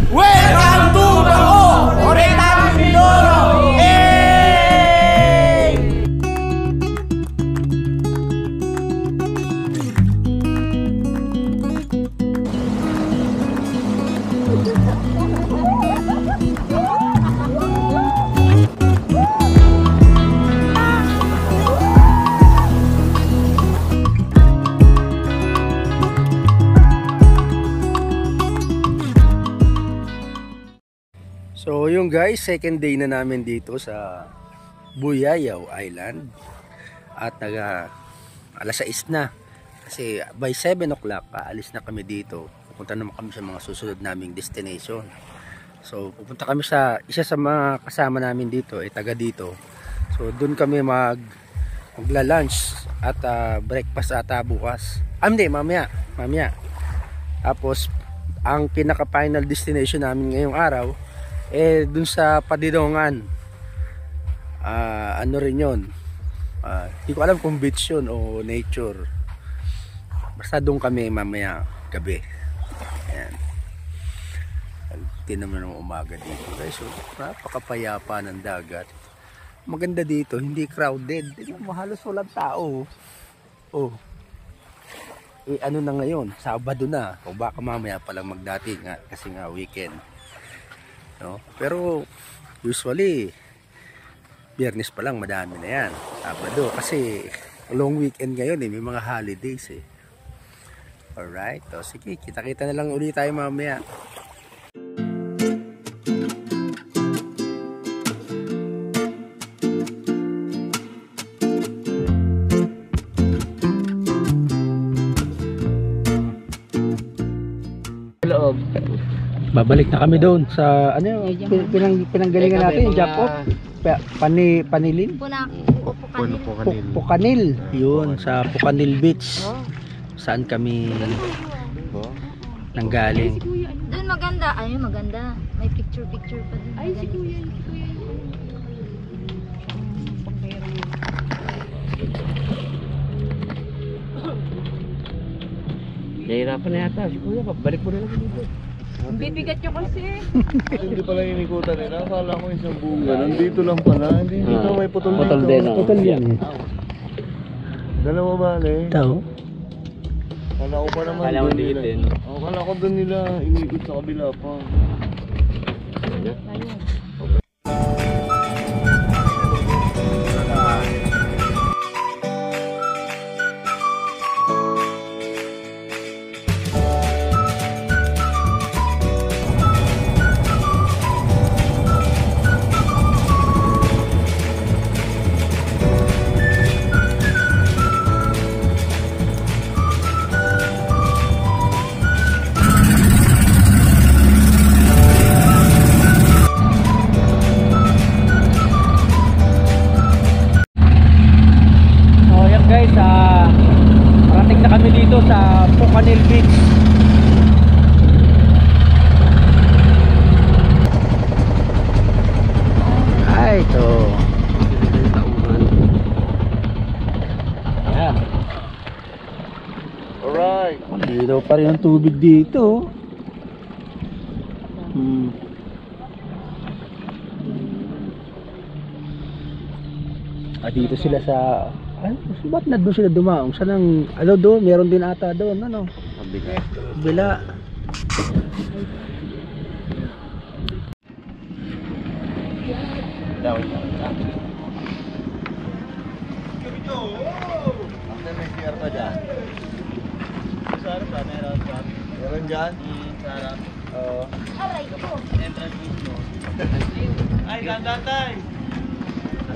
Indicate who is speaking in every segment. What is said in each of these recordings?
Speaker 1: Welcome to Bango Oriental Mindoro! Hey!
Speaker 2: So yung guys, second day na namin dito sa Buyayaw Island. At alas 6 na. Kasi by 7 o'clock aalis na kami dito. Pupunta naman kami sa mga susunod naming destination. So pupunta kami sa isa sa mga kasama namin dito, taga dito. So doon kami magla-lunch at breakfast ata bukas. Hindi, mamaya. Tapos ang pinaka-final destination namin ngayong araw dun sa Padidongan. Ano rin yun, di ko alam kung beach yun o nature. Basta doon kami mamaya gabi. Ayan, tinan mo ng umaga dito guys. So, napakapayapa ng dagat. Maganda dito, hindi crowded. Halos walang tao. Ano na ngayon, Sabado na, o baka mamaya palang magdating kasi nga weekend. No? Pero usually Biyernes pa lang madami na yan. Sabado kasi long weekend ngayon may mga holidays Alright, so sige, kita-kita na lang ulit tayo mamaya. Babalik na kami doon sa pinanggalingan natin, Japop, Panilin, Pucanil, yun sa Pucanil Beach. Saan kami nanggaling?
Speaker 3: Doon maganda, maganda. May picture pa din. Ay, si Kuya.
Speaker 2: Nahirapan na yata si Kuya, balik mo na lang dito.
Speaker 3: Bibigat nyo kasi.
Speaker 4: Hindi pala inikutan nila. Akala ko isang bunga. Nandito lang pala. Hindi dito may putol dito.
Speaker 2: Putol din. Putol yan.
Speaker 4: Dalawa bale.
Speaker 2: Ito.
Speaker 4: Akala ko pa naman doon nila. Akala ko doon nila inikot sa kabila pa.
Speaker 2: Guys, parating na kami dito sa Pucanil Beach. Ay, ito. Ayan.
Speaker 4: Alright.
Speaker 2: Dito pa rin ang tubig dito. Dito sila sa ba't na doon sila dumaong? Saan ang, doon? Meron din ata doon, Bila.
Speaker 4: May CR pa dyan? Sarap ba? Meron dyan? Sarap. Oo. Entrance dito. Ay, gandantay!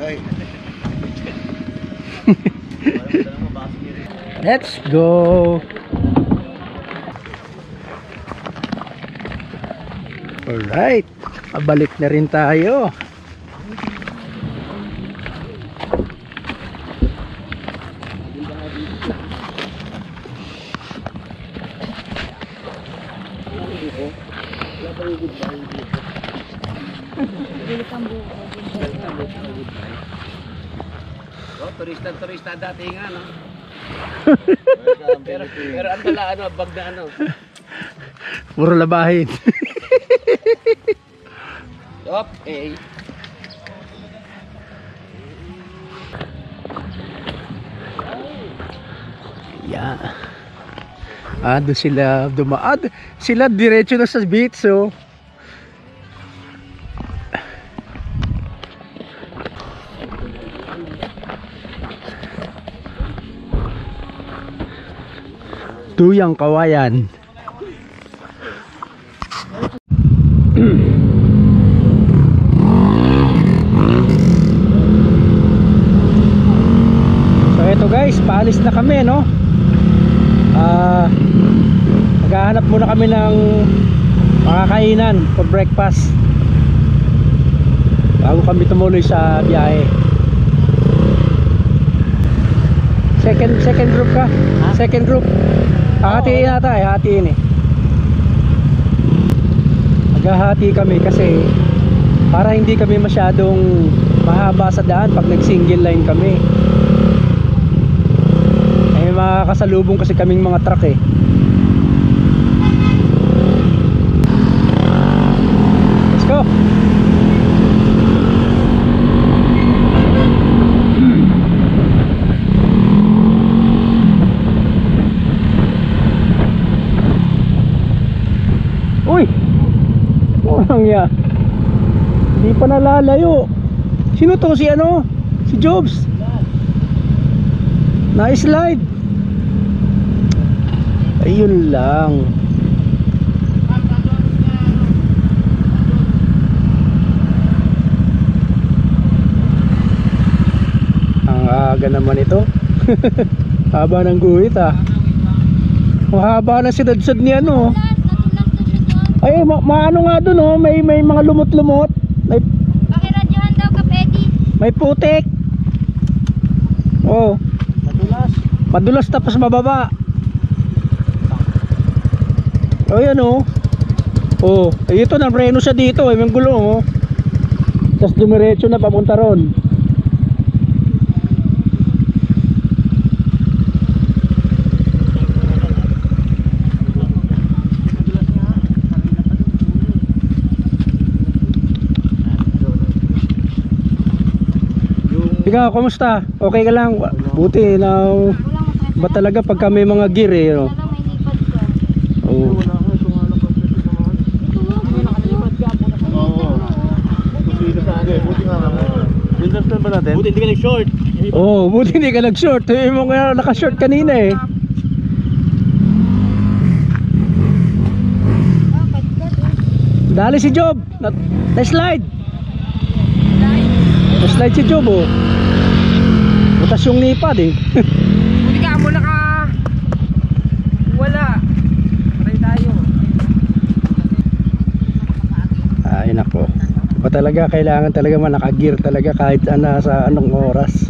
Speaker 4: Ay.
Speaker 2: Let's go. Alright, pabalik na rin tayo.
Speaker 5: Turista dati nga, no? pero ang tala, bag na
Speaker 2: Puro labahin.
Speaker 5: Op, eh.
Speaker 2: Yeah. Doon sila dumaan. Sila diretso na sa beach, so. Tuyang Kawayan. So eto guys, paalis na kami, no? Maghahanap muna kami ng makakainan for breakfast bago kami tumuloy sa biyahe. Second group ka? Second group. Hahatiin yata eh, hatiin eh. Maghahati kami kasi para hindi kami masyadong mahaba sa daan pag nag single line kami. May mga kasalubong kasi kaming mga truck eh. Let's go. Uy! Orang ya. Hindi pa nalalayo. Sino to? Si ano? Si Jobs. Na-slide. Ayun lang. Ang aga naman ito. Haba ng guhit ah. Mahaba na sinad-sad ni ano. Ay, maano nga dun oh, may mga lumot-lumot.
Speaker 3: Pakiradyohan daw ka, Pedi.
Speaker 2: May putik. Oh. Madulas tapos mababa. Oh yan oh. Oh, ito na preno siya dito, may gulong oh. Tapos dumiretso na papunta ron. Ikaw, kumusta? Okay ka lang? Buti na ba talaga pagka may mga gear eh, no?
Speaker 3: Wala, may lipad ka.
Speaker 2: Oh.
Speaker 4: Buti hindi ka nag-short.
Speaker 2: Oh, buti hindi ka nag-short. May mga naka-short kanina eh. Dali si Job. Na-slide. Na-slide si Job oh. Butas yung lipad eh.
Speaker 1: Buti ka muna ka. Wala. Patay tayo.
Speaker 2: Ay nako. Ba talaga kailangan talaga naka-gear talaga kahit sa anong oras.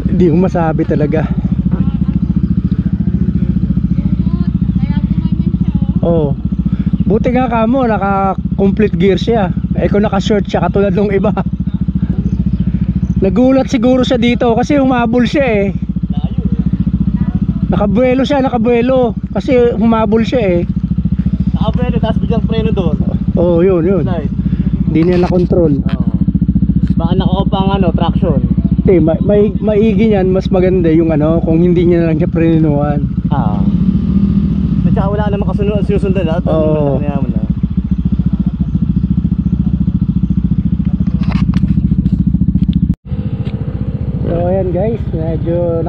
Speaker 2: Hindi ko masabi talaga. Oh. Buti nga kamo naka-complete gear siya. Eh kung naka-short siya katulad ng iba. Nagulat siguro siya dito kasi humabol siya eh. Nakabuelo siya, nakabuelo. Kasi humabol siya eh.
Speaker 4: Nakapreno, tapos biglang preno doon.
Speaker 2: Oh, yun.
Speaker 4: Slide.
Speaker 2: Hindi niya na-control.
Speaker 4: Oo. Baka nakakopang traction.
Speaker 2: Eh, maigi niyan, mas maganda yung kung hindi niya lang siya preninuhan.
Speaker 4: At saka wala namang sinusundan na.
Speaker 2: Oo. So ayan guys, medyo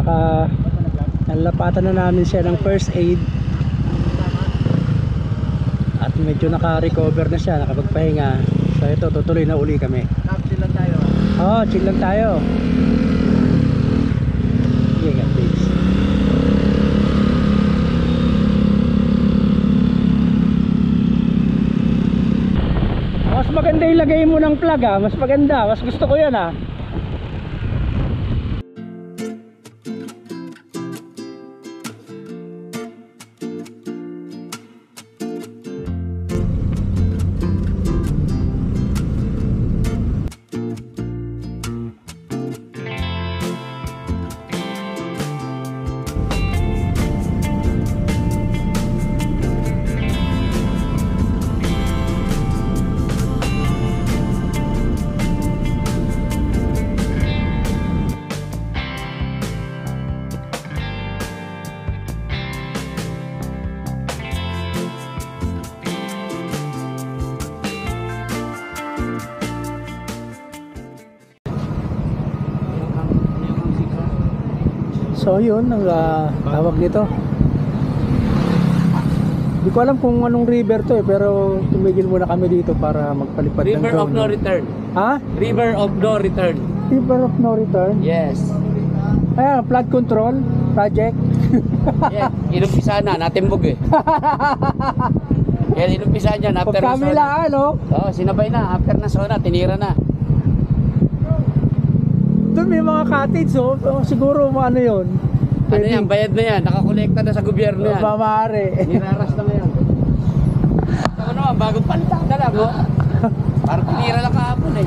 Speaker 2: nalapatan na namin siya ng first aid. At medyo naka-recover na siya, nakapagpahinga. So ito, tutuloy na uli kami.
Speaker 4: Chill lang tayo.
Speaker 2: Oo, chill lang tayo. Yeah, please. Mas maganda ilagay mo ng plug ah, mas maganda, mas gusto ko yan ah. So yun ang tawag nito. Hindi ko alam kung anong river to pero tumigil muna kami dito para magpalipad ng
Speaker 5: River of
Speaker 2: drone.
Speaker 5: no return.
Speaker 2: Ha?
Speaker 5: River of no return.
Speaker 2: River of no return?
Speaker 5: Yes.
Speaker 2: Flood control project.
Speaker 5: Yeah, inumpisa na, natimbog eh. Yan, inumpisa niyan after na
Speaker 2: Pagkamila
Speaker 5: sona.
Speaker 2: ano?
Speaker 5: Oo, sinabay na, after na sona, tinira na.
Speaker 2: Doon may mga cottage siguro ano yun?
Speaker 5: Ano yan, bayad na yan, nakakolekta na sa gobyerno yan.
Speaker 2: Mamari.
Speaker 5: Niraras na ngayon. Saka naman, bagong palitan na lang, oh. Parang tinira lang kahapon eh.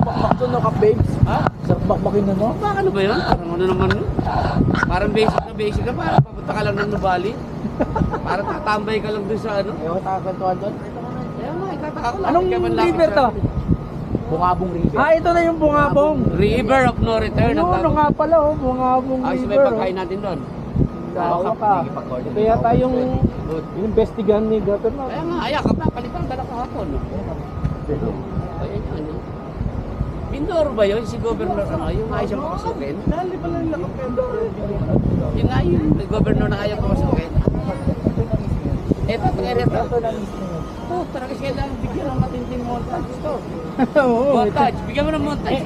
Speaker 2: Bakbak doon ka babes.
Speaker 5: Ha?
Speaker 2: Bakbakin na no?
Speaker 5: Baka ano ba yun? Parang ano naman yun? Parang basic na, parang papunta ka lang ng Nubali. Parang tatambay ka lang dun sa ano.
Speaker 2: Ewan kakakantuan doon.
Speaker 5: Kaya nga, itataka ko lang.
Speaker 2: Anong
Speaker 5: Kaya man lapit
Speaker 2: river
Speaker 5: sa
Speaker 2: to?
Speaker 5: amin. Bungabong River.
Speaker 2: Ito na yung Bungabong.
Speaker 5: River of no return. ang
Speaker 2: Ano
Speaker 5: tawag.
Speaker 2: nga pala Bungabong
Speaker 5: Ay,
Speaker 2: River.
Speaker 5: may pagkain natin doon.
Speaker 2: Bawa ka. Ito yata yung investigan ni Governor.
Speaker 5: Kaya nga, ayak ka pa, palitan ka na kahapon. Ayan yan. Pindoro ba yun? Si Governor ano? Yung ayaw siyang papasukin?
Speaker 2: Dali pala lang ang Pindoro.
Speaker 5: Yung nga yung Governor na ayaw papasukin? Eto, area to. Oh, talaga siya lang bigyan ng matinding montage to.
Speaker 2: Oo.
Speaker 5: Montage, bigyan mo ng montage.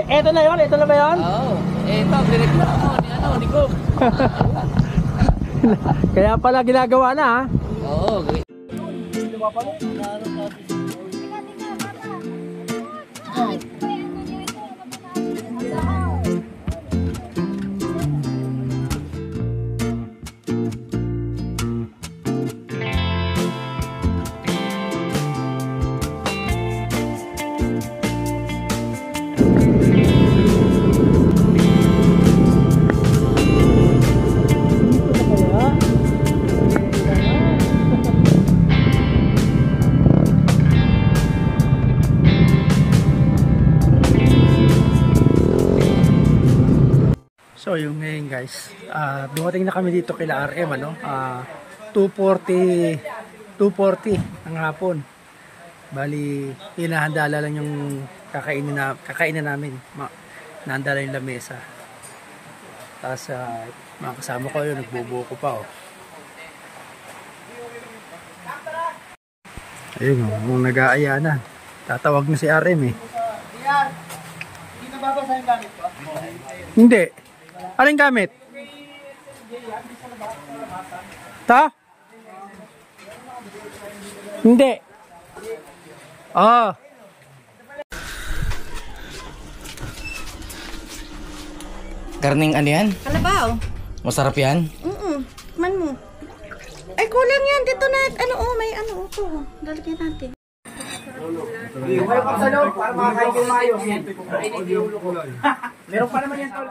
Speaker 2: Ito na yun? Ito na ba yun?
Speaker 5: Oo. Eto, direkta mo ni ano, ni Gob.
Speaker 2: Kaya pala ginagawa na ha.
Speaker 5: Oo.
Speaker 2: So yung ngayon guys, dumating na kami dito kila RM 2:40 ng hapon. Bali, hinahandala lang yung kakainin namin. Nahandala yung lamesa. Tapos mga kasama ko yun, nagbubuo ko pa Ayun kung nag-aaya na. Tatawag na si RM eh.
Speaker 1: Hindi na babasa yung gamit ko?
Speaker 2: Hindi. Aling gamit? Ta? Hindi.
Speaker 1: Karning ano yan?
Speaker 6: Kalabaw.
Speaker 1: Masarap yan?
Speaker 6: Man mo. Ay, kulang yan. Dito na, may ito. Lalagyan natin.
Speaker 1: Para makakain ko mayo. Meron pa naman yan tol.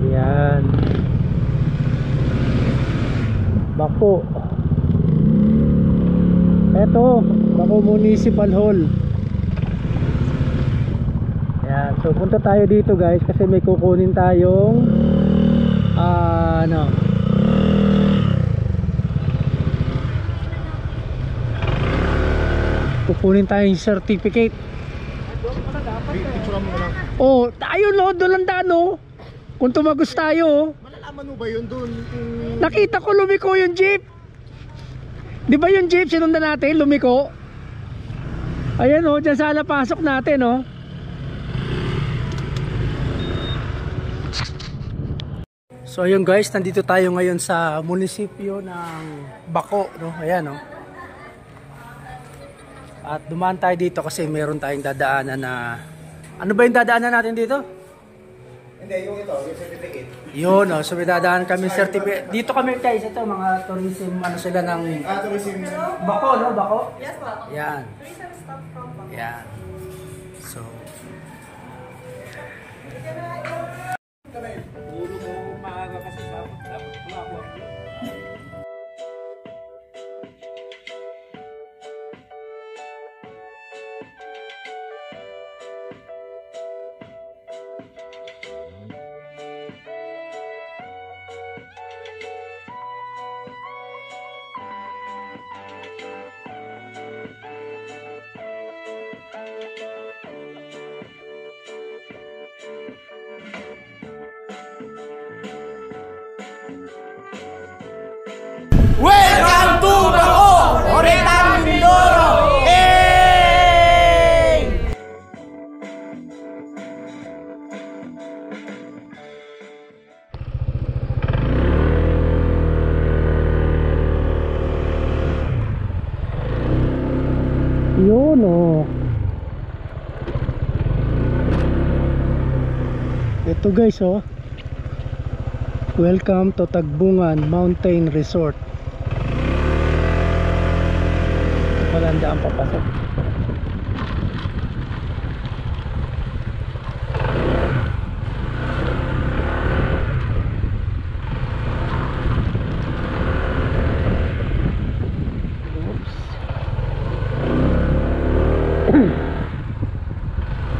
Speaker 2: Yan. Bako. Eto, Bako Municipal Hall. Yan. So punta tayo dito guys kasi may kukunin tayong kukunin tayong certificate. Oh, tayo doon lang daan Kung tumagos tayo.
Speaker 4: Malalaman mo ba yun doon?
Speaker 2: Nakita ko lumiko yung jeep. Di ba yung jeep sinundan natin lumiko? Ayan dyan sa pasok natin So ayun guys, nandito tayo ngayon sa munisipyo ng Bako Ayan At dumaan tayo dito kasi meron tayong dadaanan na ano ba yung dadaanan natin dito?
Speaker 4: Hindi, yung certificate.
Speaker 2: Yun so may dadaanan kami certificate. Dito kami guys, ito mga tourism sila ng
Speaker 4: Tourism.
Speaker 2: Bako Bako? Yes po. Yan. Yan. So
Speaker 7: Ito guys, oh. Welcome to Tagbungan Mountain Resort. Walang daan papasok.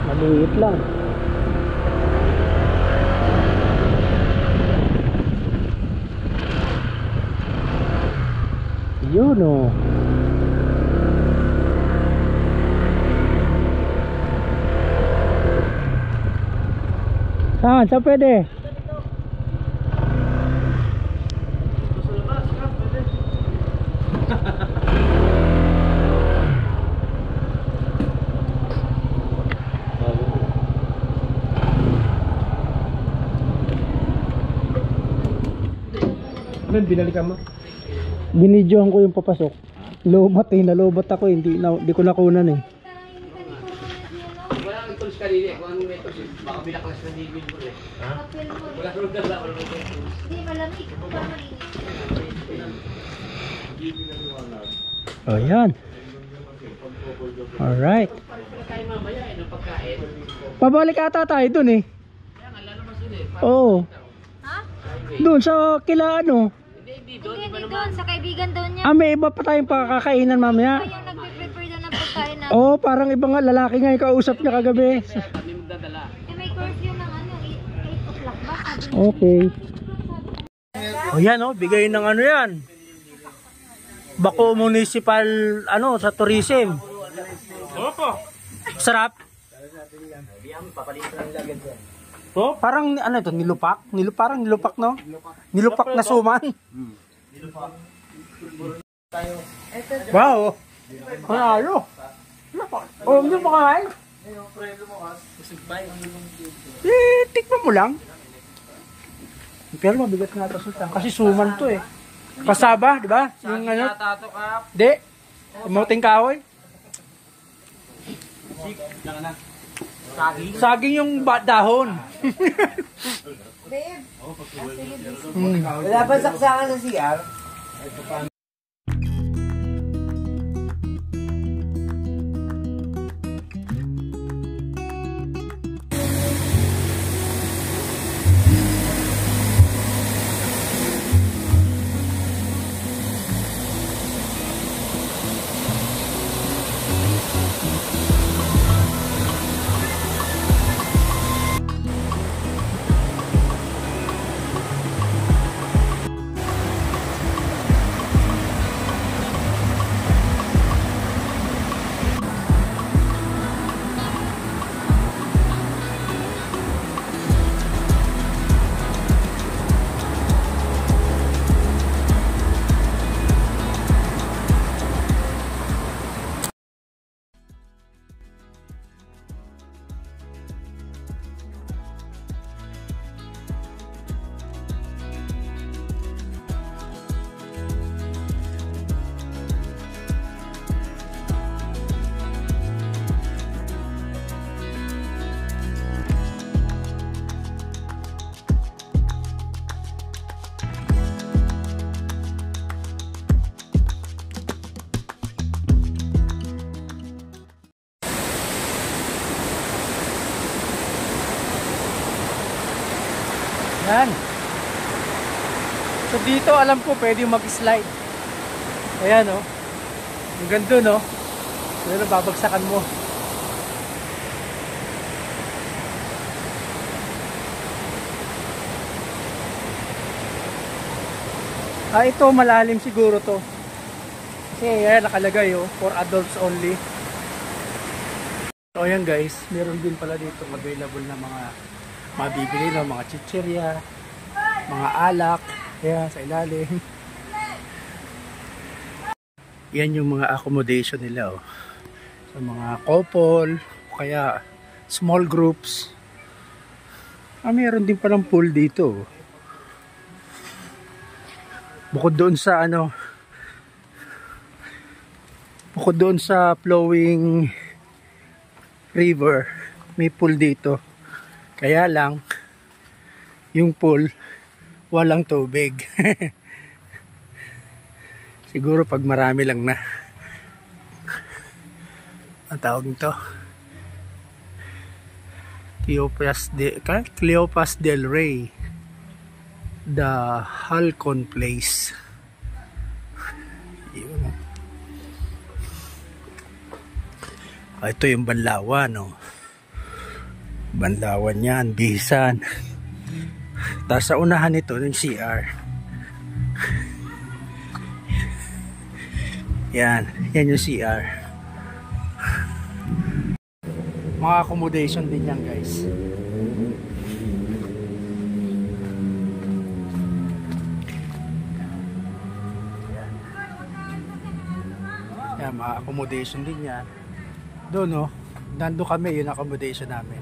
Speaker 7: Maliit lang. Yun o. Saan? Saan pwede?
Speaker 2: Binalikan mo?
Speaker 7: Binidyohan ko yung papasok. Lobat eh, nalobat ako, hindi ko nakunan eh.
Speaker 5: Wala kang tools kanina. Kung anong may tools, baka binaklas na digil mo eh. Ha? Wala kang tools.
Speaker 3: Hindi, malamig.
Speaker 7: Oh, yan. Alright.
Speaker 5: Tayo mamaya eh, ng pagkain.
Speaker 7: Pabalik ata tayo dun eh. Oo.
Speaker 3: Ha?
Speaker 7: Dun sa kila ano.
Speaker 3: Hindi doon, sa kaibigan doon niya.
Speaker 7: Ah, may iba pa tayong pakakainan mamaya.
Speaker 3: Yung nagpe-prepare doon ng pagkain na.
Speaker 7: Oo, parang iba nga lalaki nga yung kausap niya kagabi.
Speaker 5: Kami magdadala.
Speaker 3: May curfew ng 8 o'clock ba?
Speaker 7: Okay. O yan oh, bigay ng ano yan. Bako Municipal ano sa tourism. Opo. Sarap. Oh, parang ano ito, nilupak? Parang nilupak no? Nilupak na suman. Wow. Ano? Oh, hindi mo kakain? Tikman mo lang. Pero mabigat nga ito sultan. Kasi suman to eh. Kasaba, di ba? Yung ano? Di. Emoting kahoy. Saging yung dahon.
Speaker 1: Wala ba saksakan sa CR?
Speaker 7: Yan. So dito alam ko pwede mag-slide. Ayan oh. Ang ganda no. Pero babagsakan mo. Ah, ito malalim siguro to. Kasi ayan nakalagay oh, for adults only. So ayan guys, meron din pala dito available na mga mabibili ng mga chichirya, mga alak, ayan sa ilalim. Yan yung mga accommodation nila oh. Sa mga couple, o kaya small groups. Ah, meron din palang pool dito. Bukod doon sa ano, bukod doon sa flowing river, may pool dito. Kaya lang yung pool walang tubig. Siguro pag marami lang na. Ang tawag nito, Cleopas del Rey, the Halcon Place. Yun. Ito yung Banlawan, no? Banlawan yan, Bisan. Tapos sa unahan nito yung CR. Yan yung CR. Mga accommodation din yan, guys. Yan, mga accommodation din yan. Doon, no? Nandun kami, yun accommodation namin.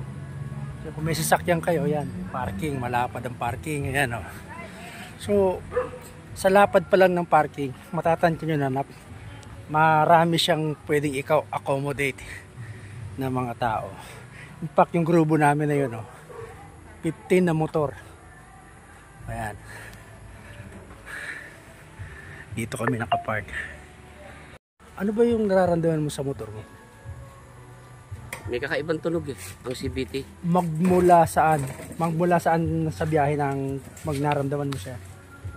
Speaker 7: So, kung may sasakyan kayo, yan, parking, malapad ang parking, yan, no? So, sa lapad pa lang ng parking, matatansya nyo na marami siyang pwedeng ikaw accommodate ng mga tao. In fact, yung grupo namin na yun, no? 15 na motor. Ayan. Dito kami nakapark. Ano ba yung nararamdaman mo sa motor mo?
Speaker 5: May kakaibang tunog eh, ang CVT.
Speaker 7: Magmula saan? Magmula saan sa biyahe ng magnaramdaman mo siya?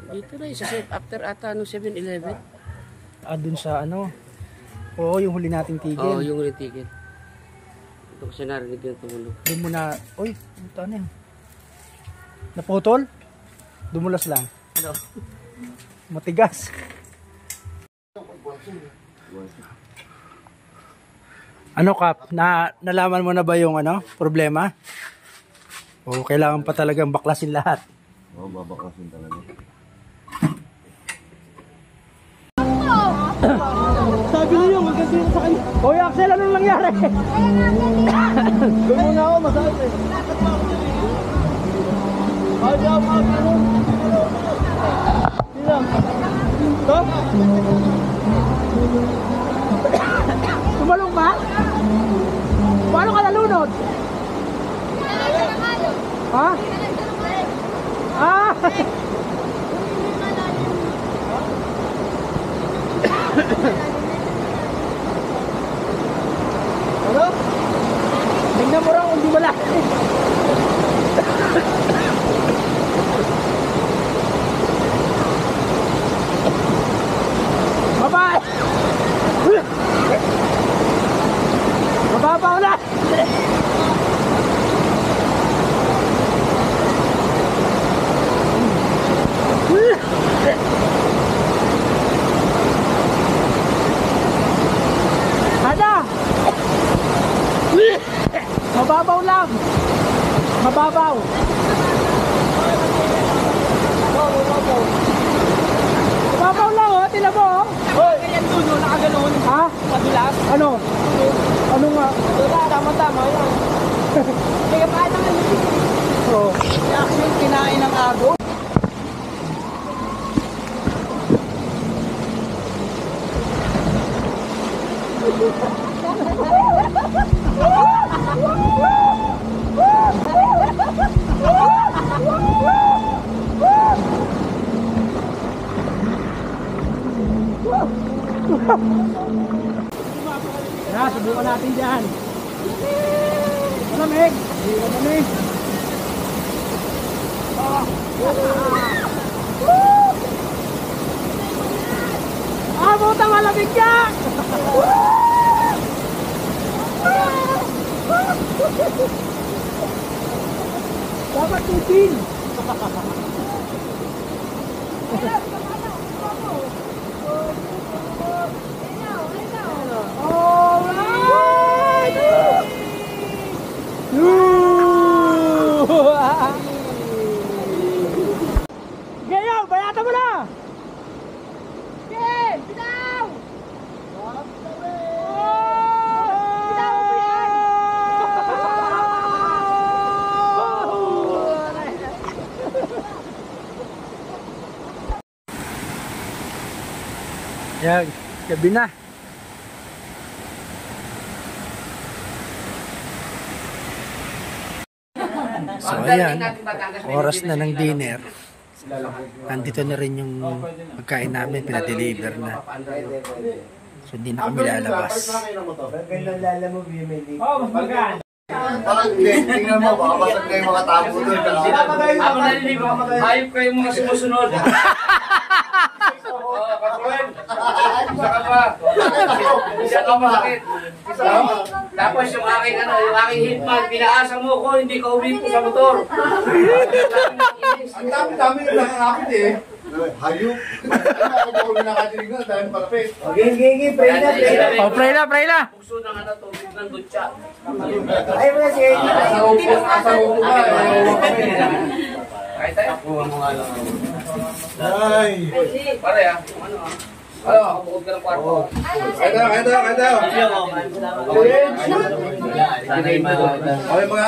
Speaker 5: Dito na sa after ata no 7-Eleven.
Speaker 7: Dun sa ano? Oo, yung huli nating tigil.
Speaker 5: Oo, yung ulit tigil. Ito ko siya narinig yung tumunog.
Speaker 7: Doon mo na, uy, ito ano yan? Naputol? Dumulas lang.
Speaker 5: Ano?
Speaker 7: Matigas. Ano Kap? Nalaman mo na ba yung ano, problema? O kailangan pa talagang baklasin lahat?
Speaker 4: Oo, babaklasin talaga.
Speaker 7: Sabi niyo, magkasino sa kanya. Hoy Axel, anong nangyari? Doon muna ako, masabi. Stop! Tumalong ba? Paano ka nalunod? Ha? Ah! Ano? Tingnan mo raw kung di malaki. Babae! Mababaw na! Ada! Mababaw lang! Mababaw! Mababaw lang oh, tila mo oh! Hoy! Ganyan doon oh, nakaganon. Ha? Madulas? Ano? Ano nga? Tama-tama yan. Kaya pa naman. Oo. Actually, kinain ng ago. Na, subukan natin dyan. Malamig. Malamig. Buta malamig yan. Dapat tutin. Gayaw, bayata mo na! Game! Bitaw! Bitaw mo yan! Yan, gabi na.
Speaker 1: So
Speaker 2: ayan, oras na ng dinner. Nandito na rin yung pagkain namin, pinadeliver na. So hindi na kami lalabas.
Speaker 4: Tingnan mo, baka basag na yung mga tabo doon.
Speaker 5: Ako naliligo. Hayop kayo mga sumusunod. Katuloy. Isa ka pa. Isa ka masakit. Tapos yung aking hitman, pinaasa mo ko, hindi ka umipo sa motor.
Speaker 4: Ang dami-dami yung nakakapit eh. Hayop. Ako ba kung nakatinig na, dahil palapit.
Speaker 7: Pray na.
Speaker 5: Bukso ng tubig ng dutya.
Speaker 4: Asaw ko ba?
Speaker 5: Kahit tayo.
Speaker 4: Ay.
Speaker 5: Pare ah. Ano, bukod ka ng kwarto.
Speaker 4: Kaya tayo. Okay mga,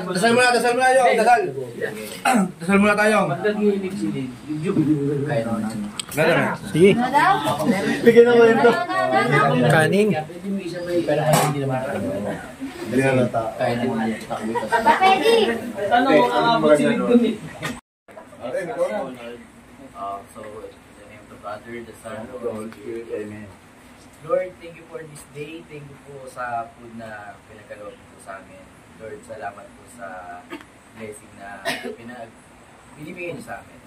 Speaker 4: dasal muna yun. Dasal muna tayo.
Speaker 2: Sige.
Speaker 4: Bigyan naman ito.
Speaker 2: Kanin.
Speaker 1: So, in the name of the Father, the Son, and the Holy Spirit, Amen. Lord, thank you for this day. Thank you po sa food na pinagkaloob po sa amin. Lord, salamat po sa blessing na binibigay niyo sa amin.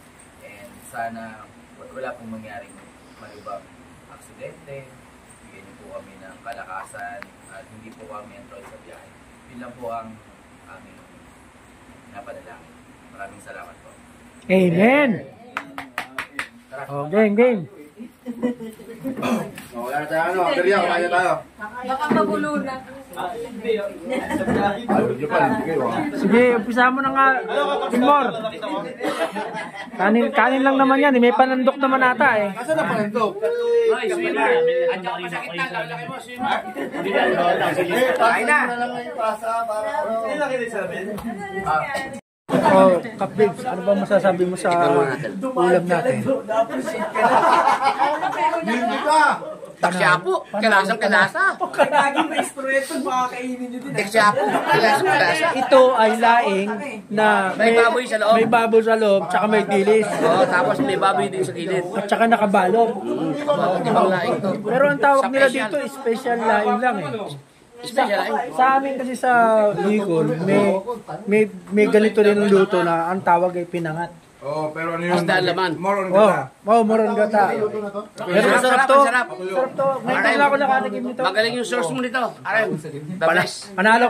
Speaker 1: And sana wala pong mangyaring malubang aksidente. Bigyan niyo po kami ng kalakasan at hindi po kami enroll sa biyahe. Yun lang po ang aming napadalangin. Maraming salamat po.
Speaker 7: Amen. Oh, game.
Speaker 4: Wala na tayo, ano? Kaya, kumain na tayo.
Speaker 6: Baka magulo na.
Speaker 7: Sige, umpisa mo na nga. Timor. Kanin lang naman yan. May panandok naman ata eh.
Speaker 4: Nasaan na pala ito?
Speaker 5: Ay, swimmer. Andiyan ka pa sa kitna. Lalaki mo, swimmer.
Speaker 4: Kain na! Pasa para
Speaker 7: Oh, Kapbibs, ano ba masasabi mo sa ulam natin?
Speaker 4: Hindi ka!
Speaker 5: Taksyapo. Kalasang-kalasa. Taksyapo. Kalasang-kalasa.
Speaker 7: Ito ay laing na
Speaker 5: May baboy sa loob.
Speaker 7: may baboy sa loob, tsaka may dilis.
Speaker 5: Oo, tapos may baboy din sa gilid.
Speaker 7: At tsaka nakabalot.
Speaker 5: Ibang laing to.
Speaker 7: Pero ang tawag nila dito, special laing lang eh.
Speaker 5: Special laing.
Speaker 7: Sa amin kasi sa Bicol, may ganito rin ang luto na ang tawag ay pinangat.
Speaker 4: Oh, pero ano yun?
Speaker 5: Isda laman.
Speaker 4: More on
Speaker 7: Oh,
Speaker 4: gata.
Speaker 7: moron gata. Pero masarap to.
Speaker 5: Sarap.
Speaker 7: Sarap to. Ngayon lang ako nakatikim nito.
Speaker 5: Magaling yung source mo nito. Aray, the best.
Speaker 7: Panalo.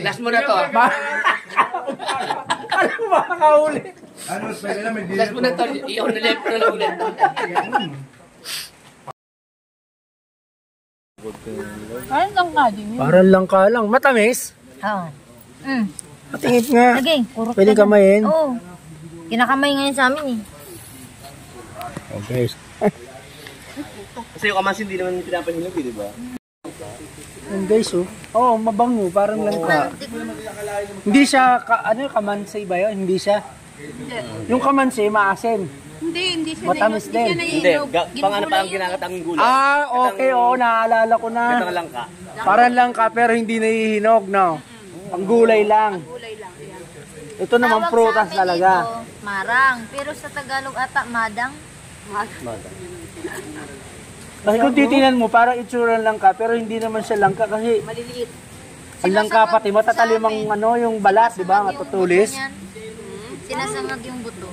Speaker 5: Last mo na to.
Speaker 7: Ano ba nakahuli?
Speaker 4: Ano, pwede na may
Speaker 5: Last mo na to. Iyon na left na lang ulit.
Speaker 3: Parang langka din yun.
Speaker 7: Parang langka lang. Matamis.
Speaker 3: Oo.
Speaker 7: Patingit nga.
Speaker 3: Lagi, kurot
Speaker 7: Pwede
Speaker 3: ka.
Speaker 7: kamayin.
Speaker 3: Oo. Kinakamay ngayon sa amin eh.
Speaker 7: Okay.
Speaker 5: Kasi yung kamas hindi naman pinapahinog, di ba?
Speaker 7: Yan guys, oh. Oh, mabango. Parang langka. Hindi siya, kamansi ba yun? Hindi siya. Yung kamansi, maasim.
Speaker 6: Hindi siya
Speaker 7: Matamis din.
Speaker 5: Hindi, pang ano parang ginakatanging gulay.
Speaker 7: Ah, okay. Oo, naalala ko na.
Speaker 5: Ito lang ka.
Speaker 7: Parang langka pero hindi nahihinog, no? Ang gulay lang. Ito naman
Speaker 3: Tawag
Speaker 7: prutas
Speaker 3: sa amin
Speaker 7: talaga.
Speaker 3: ito, marang. Pero sa Tagalog ata, madang.
Speaker 7: Kasi kung titingnan mo, parang itsura ng langka pero hindi naman siya langka kasi
Speaker 6: Maliliit.
Speaker 7: ang langka pati matatalim ang ano, yung balat, di ba? Matutulis.
Speaker 3: Sinasangag yung buto.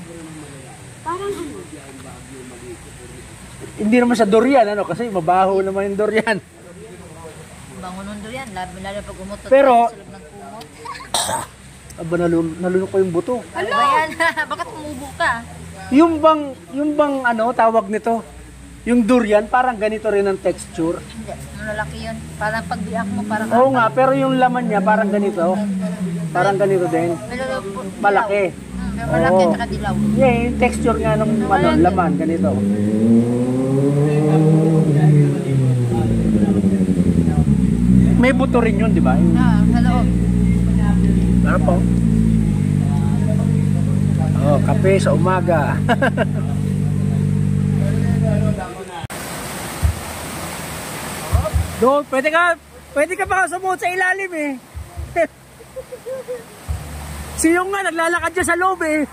Speaker 7: Hindi naman siya durian, ano? Kasi mabaho naman yung durian.
Speaker 3: Bango nun doon yan, lalo pag umutot.
Speaker 7: Pero-
Speaker 3: sa loob ng kumot.
Speaker 7: Aba, nalunok ko yung buto.
Speaker 3: Ano ba yan? Bakit umubo ka?
Speaker 7: Yung bang ano, tawag nito? Yung durian, parang ganito rin ang texture.
Speaker 3: Hindi, malalaki yun. Parang pagbiyak mo, parang...
Speaker 7: Oo nga, pero yung laman niya parang ganito. Parang ganito din. Malaki.
Speaker 3: Pero malaki
Speaker 7: Oo.
Speaker 3: at saka dilaw.
Speaker 7: Yeah, yung texture nga ng ano, laman, ganito. May buto rin yun, di ba?
Speaker 3: Sa loob.
Speaker 7: Sarap po. Oh, kape sa umaga. Doon, pwede ka baka sumuot sa ilalim eh. Si Yung nga, naglalakad dyan sa loob eh.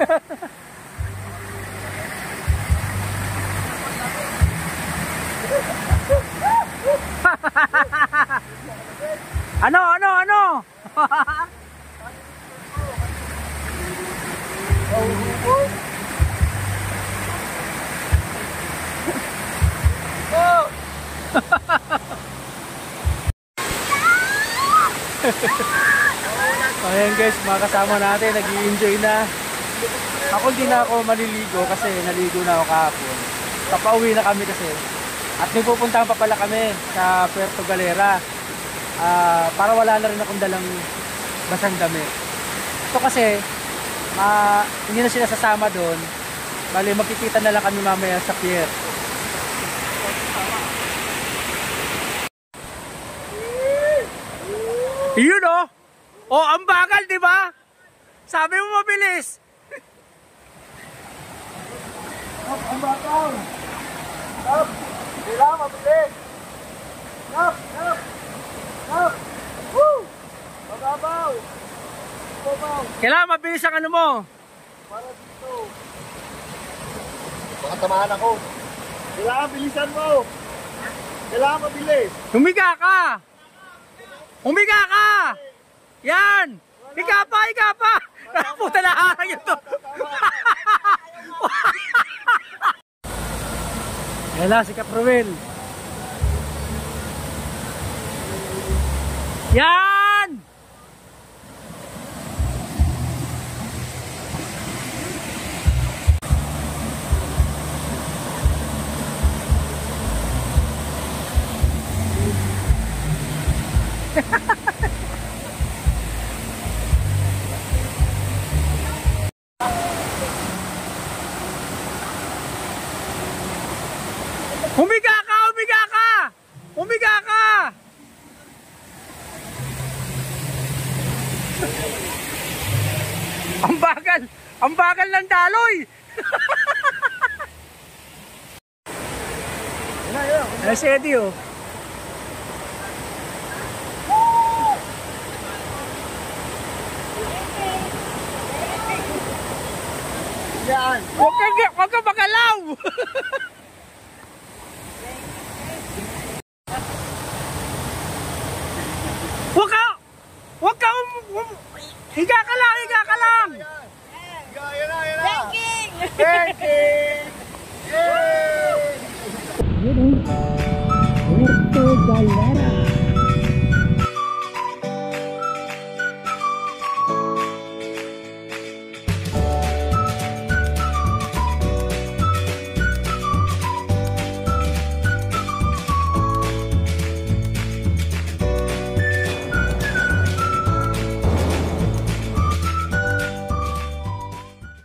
Speaker 7: Ano? Ayan guys, mga kasama natin, nag-i-enjoy na. Ako hindi na ako maliligo kasi naligo na ako kahapon. Papauwi na kami kasi. At may pupuntahan pa pala kami sa Puerto Galera. Para wala na rin akong dalang basang damit. Ito kasi, hindi na sila sasama doon. Bali, magkikita na lang kami mamaya sa pier. Yun oh! Oh, ang bagal, di ba? Sabi mo mabilis. Ang bagal. Stop. Kailangan mabilis. Stop. Woo! Mababaw. Kailangan mabilis ang ano mo. Para dito. Baka tamahan ako. Kailangan bilisan mo. Kailangan mabilis. Humiga ka. Yan! Higa pa! Puta na harang yun to! Yan na, si Kapruel. Yan! Humiga ka! Ang bagal ng daloy! Ay, si Eddie oh. Huwag ka magalaw! Huwag ka! Higa ka lang! Banking! Yay! Puerto Galera!